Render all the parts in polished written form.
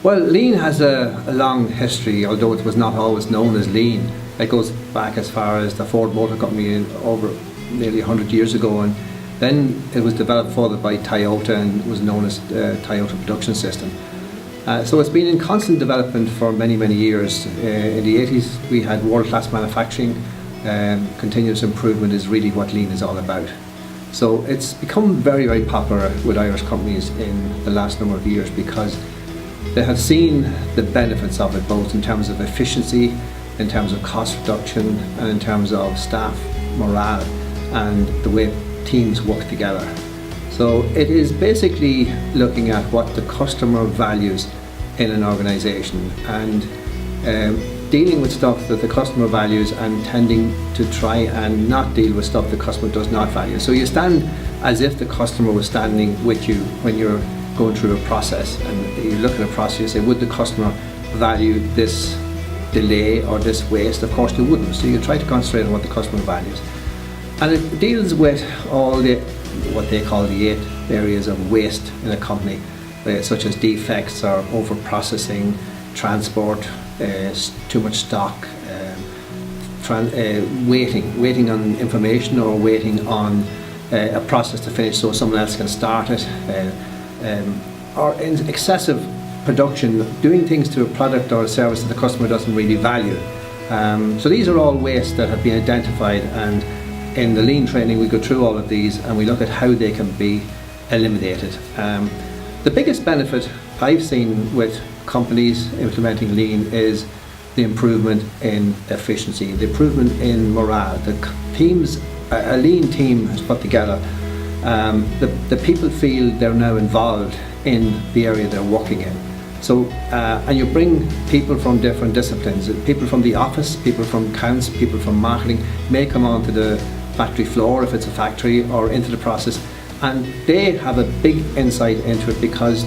Well, lean has a long history, although it was not always known as lean. It goes back as far as the Ford Motor Company over nearly 100 years ago, and then it was developed further by Toyota and was known as Toyota Production System. So it's been in constant development for many, many years. In the 80s we had world-class manufacturing. Continuous improvement is really what lean is all about. So it's become very, very popular with Irish companies in the last number of years because they have seen the benefits of it, both in terms of efficiency, in terms of cost reduction, and in terms of staff morale and the way teams work together. So it is basically looking at what the customer values in an organisation and dealing with stuff that the customer values and tending to try and not deal with stuff the customer does not value. So you stand as if the customer was standing with you when you're going through a process, and you look at a process, you say, would the customer value this delay or this waste? Of course they wouldn't, so you try to concentrate on what the customer values. And it deals with all the, what they call the 8 areas of waste in a company, such as defects or over-processing, transport, too much stock, waiting on information or waiting on a process to finish so someone else can start it, or in excessive production, doing things to a product or a service that the customer doesn't really value. So these are all wastes that have been identified, and in the lean training we go through all of these and we look at how they can be eliminated. The biggest benefit I've seen with companies implementing lean is the improvement in efficiency, the improvement in morale. The teams, a lean team is put together, the people feel they're now involved in the area they're working in. So, and you bring people from different disciplines, people from the office, people from accounts, people from marketing may come onto the factory floor if it's a factory, or into the process, and they have a big insight into it because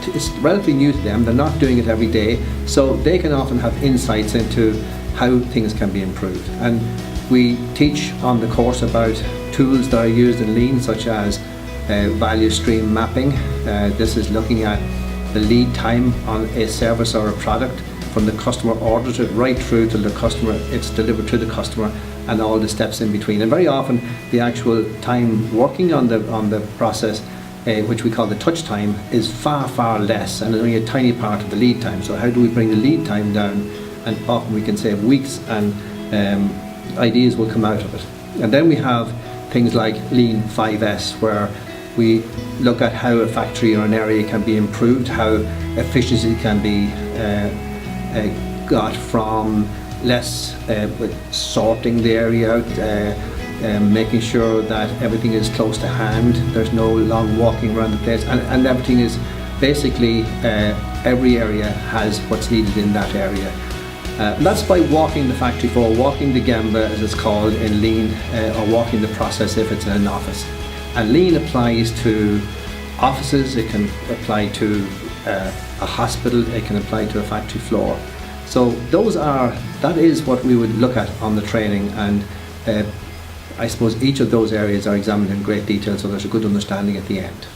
it's relatively new to them. They're not doing it every day, so they can often have insights into how things can be improved. And we teach on the course about tools that are used in lean, such as value stream mapping. This is looking at the lead time on a service or a product from the customer orders it right through to the customer, it's delivered to the customer, and all the steps in between. And very often the actual time working on the process, which we call the touch time, is far, far less, and only a tiny part of the lead time. So how do we bring the lead time down? And often we can save weeks, and ideas will come out of it. And then we have things like Lean 5S, where we look at how a factory or an area can be improved, how efficiency can be got from less with sorting the area out, making sure that everything is close to hand, there's no long walking around the place, and everything is basically, every area has what's needed in that area. That's by walking the factory floor, walking the Gemba as it's called in Lean, or walking the process if it's in an office. And Lean applies to offices, it can apply to a hospital, it can apply to a factory floor. So that is what we would look at on the training, and I suppose each of those areas are examined in great detail, so there's a good understanding at the end.